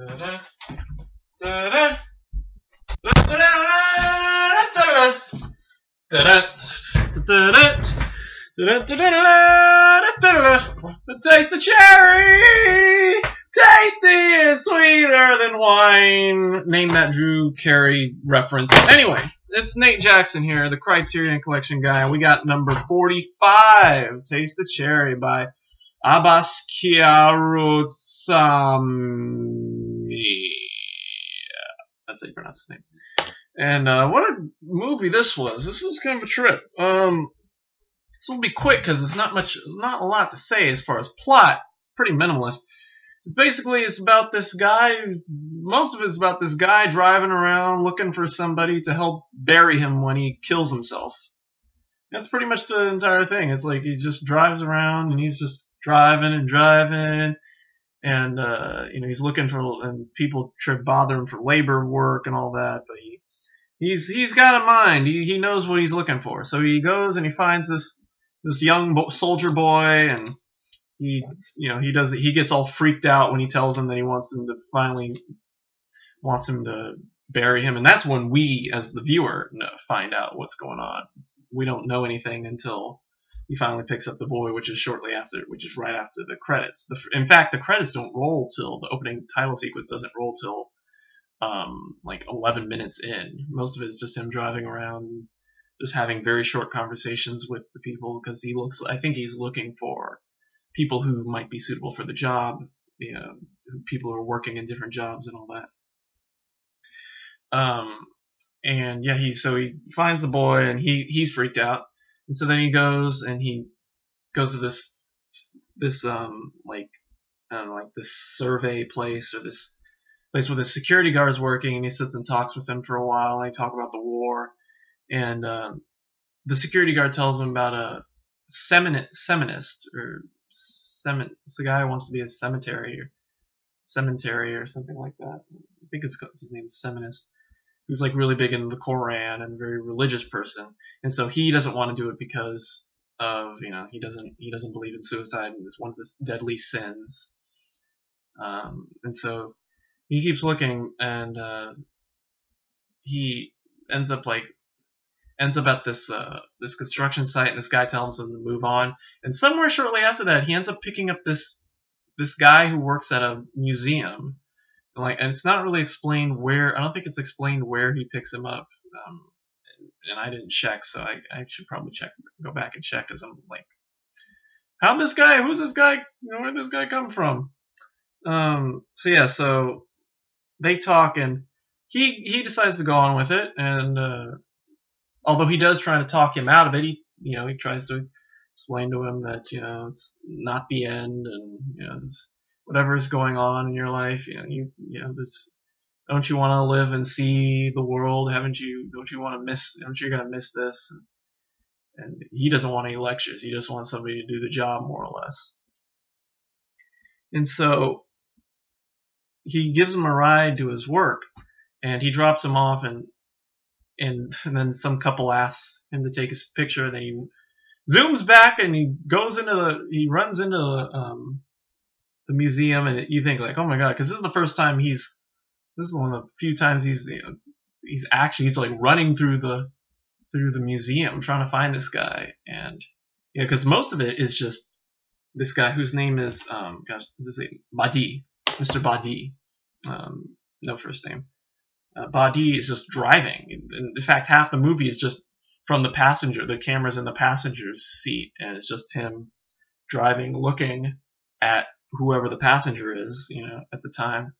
Da-da, da-da, da-da, da-da, taste the cherry, tasty and sweeter than wine. Name that Drew Carey reference. Anyway, it's Nate Jackson here, the Criterion Collection guy. We got number 45, Taste the Cherry by Abbas Kiarostami. That's how you pronounce his name. And what a movie this was. This was kind of a trip. This will be quick because it's not a lot to say as far as plot. It's pretty minimalist. Basically, it's about this guy. Most of it's about this guy driving around looking for somebody to help bury him when he kills himself. That's pretty much the entire thing. It's like he just drives around and he's just driving and driving. And he's looking for, and people try to bother him for labor work and all that, but he's got a mind. He knows what he's looking for. So he goes and he finds this young soldier boy, and he gets all freaked out when he tells him that he wants him to bury him, and that's when we as the viewer find out what's going on. We don't know anything until he finally picks up the boy, which is right after the credits. In fact, the credits don't roll till the opening title sequence doesn't roll till like 11 minutes in. Most of it is just him driving around, just having very short conversations with the people, because I think he's looking for people who might be suitable for the job, people who are working in different jobs and all that. And yeah, so he finds the boy and he's freaked out. And so then he goes to this this survey place, or this place where the security guard is working, and he sits and talks with him for a while, and they talk about the war. And the security guard tells him about a seminist, or it's the guy who wants to be a cemetery or something like that. I think his name is Seminist, who's like really big into the Koran and a very religious person, and so he doesn't want to do it because of he doesn't believe in suicide, and it's one of his deadly sins. And so he keeps looking, and he ends up at this construction site, and this guy tells him to move on. And somewhere shortly after that, he ends up picking up this guy who works at a museum. And it's not really explained where. I don't think it's explained where he picks him up. And I didn't check, so I should probably go back and check, because I'm like, who's this guy? Where'd this guy come from? So they talk, and he decides to go on with it, and although he does try to talk him out of it, he tries to explain to him that it's not the end, and whatever is going on in your life, don't you want to live and see the world? Don't you you're gonna miss this? And he doesn't want any lectures. He just wants somebody to do the job, more or less. And so he gives him a ride to his work, and he drops him off, and then some couple asks him to take his picture, and then he zooms back and he runs into the museum, and you think like, oh my god, because this is the first time this is one of the few times he's like running through the museum trying to find this guy, and because most of it is just this guy whose name is Badi, Mr. Badi, no first name. Badi is just driving. In fact, half the movie is just from the passenger. The camera's in the passenger's seat, and it's just him driving, looking at whoever the passenger is, at the time,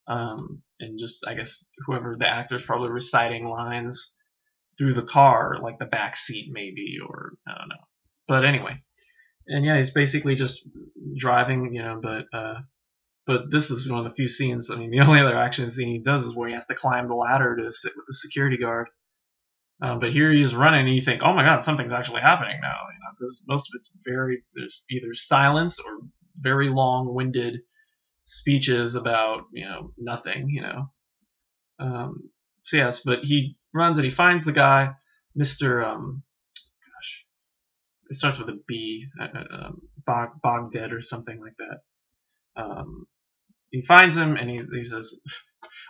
and just, I guess, whoever the actor's probably reciting lines through the car, like the back seat maybe, or I don't know. But anyway, and yeah, he's basically just driving, but this is one of the few scenes. I mean, the only other action scene he does is where he has to climb the ladder to sit with the security guard. But here he is running, and you think, oh my god, something's actually happening now, because most of it's there's either silence or very long-winded speeches about, nothing, So yes, but he runs and he finds the guy, Mr. It starts with a B, Bogdead or something like that. he finds him, and he says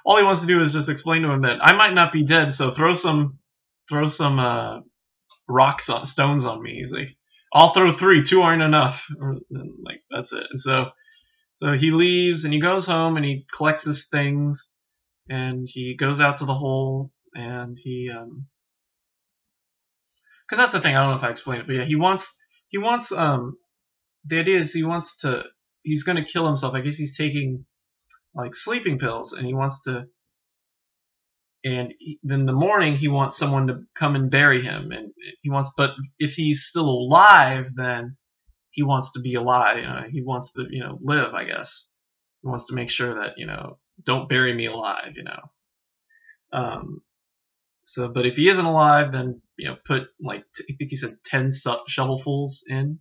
all he wants to do is just explain to him that I might not be dead, so throw some stones on me. He's like, I'll throw 3, 2 aren't enough. Like, that's it. And so he leaves and he goes home and he collects his things and he goes out to the hole and because that's the thing, I don't know if I explained it, but yeah, he wants the idea is he's gonna kill himself. I guess he's taking like sleeping pills and he wants to, and then in the morning he wants someone to come and bury him, and but if he's still alive, then he wants to be alive. He wants to, live, I guess. He wants to make sure that, don't bury me alive, but if he isn't alive, then, put like, I think he said 10 shovelfuls in.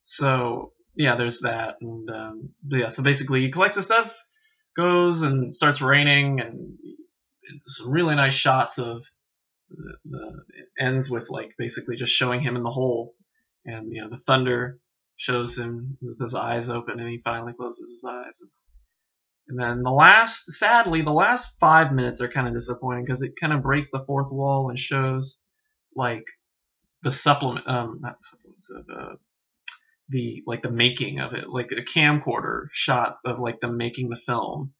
So yeah, there's that. And, yeah, so basically he collects his stuff, goes and starts raining, and some really nice shots of it ends with like basically just showing him in the hole, and the thunder shows him with his eyes open, and he finally closes his eyes. And then sadly, the last 5 minutes are kind of disappointing because it kind of breaks the fourth wall and shows like the not supplements of the making of it, like a camcorder shot of like them making the film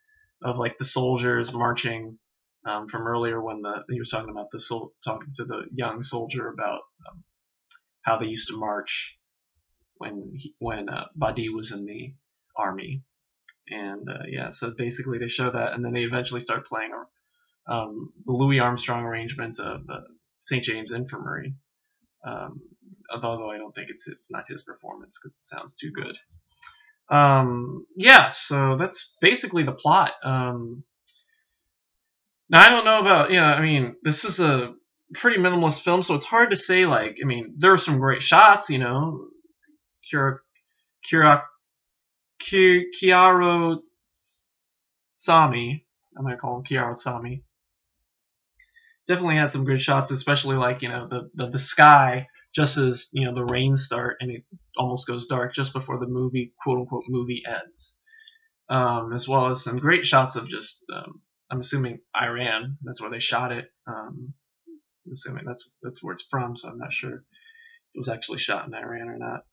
of like the soldiers marching from earlier when he was talking about talking to the young soldier about how they used to march when Badi was in the army. And yeah, so basically they show that, and then they eventually start playing the Louis Armstrong arrangement of St. James Infirmary. Although I don't think it's not his performance because it sounds too good. Yeah, so that's basically the plot. Now I don't know about, this is a pretty minimalist film, so it's hard to say, like, there are some great shots, Kiaro Sami, I'm gonna call him Kiaro Sami, definitely had some good shots, especially like, the sky just as, the rains start and it almost goes dark just before the movie, quote unquote, movie ends. As well as some great shots of just, I'm assuming Iran, that's where they shot it. I'm assuming that's where it's from, so I'm not sure if it was actually shot in Iran or not.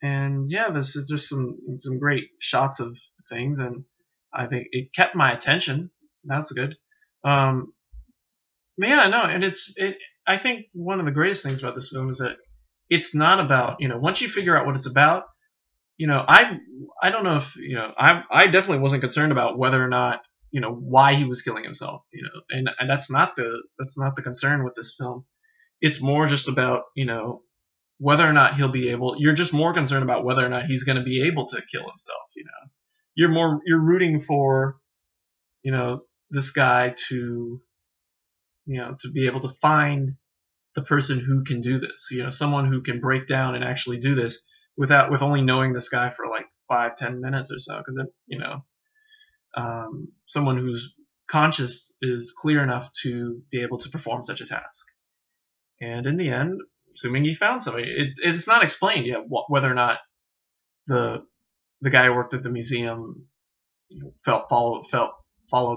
And yeah, there's just some great shots of things, and I think it kept my attention. That's good. But yeah, no, and I think one of the greatest things about this film is that it's not about, once you figure out what it's about, I don't know if, I definitely wasn't concerned about whether or not, why he was killing himself, and that's not the concern with this film. It's more just about, whether or not he'll be able. You're just more concerned about whether or not he's going to be able to kill himself. You're rooting for, this guy to, to be able to find the person who can do this. Someone who can break down and actually do this with only knowing this guy for like 5-10 minutes or so. Because someone whose conscious is clear enough to be able to perform such a task. And in the end, assuming he found somebody, it's not explained yet whether or not the guy who worked at the museum followed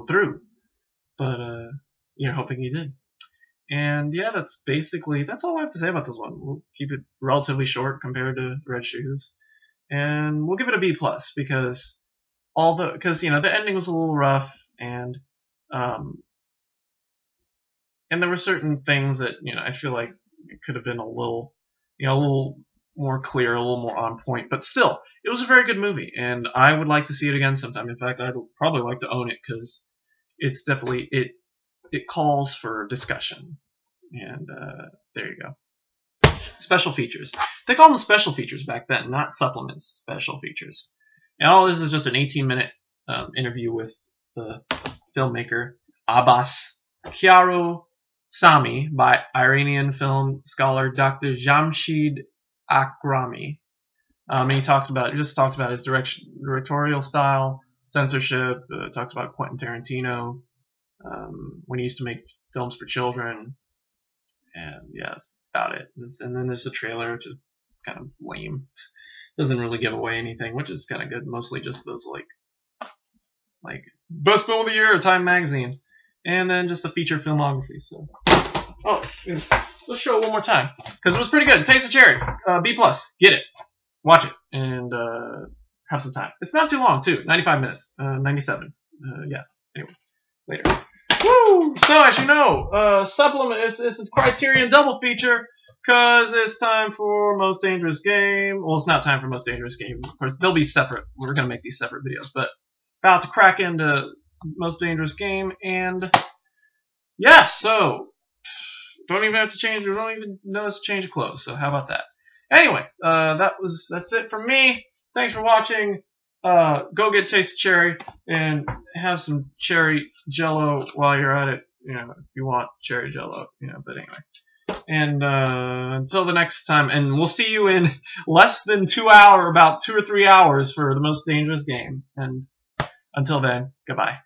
through, but you're hoping he did. And yeah, that's all I have to say about this one. We'll keep it relatively short compared to Red Shoes, and we'll give it a B+ because the ending was a little rough, and there were certain things that I feel like it could have been a little more clear, a little more on point, but still, it was a very good movie, and I would like to see it again sometime. In fact, I'd probably like to own it because it's definitely it calls for discussion. And there you go. Special features. They called them special features back then, not supplements. Special features. And all this is just an 18-minute interview with the filmmaker Abbas Kiarostami by Iranian film scholar Dr. Jamshid Akrami. He talks about his directorial style, censorship. Talks about Quentin Tarantino when he used to make films for children, and yeah, that's about it. And then there's the trailer, which is kind of lame. Doesn't really give away anything, which is kind of good. Mostly just those like best film of the year, Time Magazine, and then just a feature filmography. So, oh, let's show it one more time because it was pretty good. Taste of Cherry, B+. Get it, watch it, and have some time. It's not too long too. 95 minutes, 97. Yeah. Anyway, later. Woo! So as you know, supplement. It's a Criterion double feature. Because it's time for Most Dangerous Game. Well, it's not time for Most Dangerous Game. Of course, they'll be separate. We're going to make these separate videos. But about to crack into Most Dangerous Game. And yeah, so don't even have to change. We don't even notice a change of clothes. So how about that? Anyway, that's it from me. Thanks for watching. Go get Taste of Cherry and have some cherry jello while you're at it. You know, if you want cherry jello. You know, but anyway. And until the next time, and we'll see you in less than 2 hours, about 2 or 3 hours for the Most Dangerous Game. And until then, goodbye.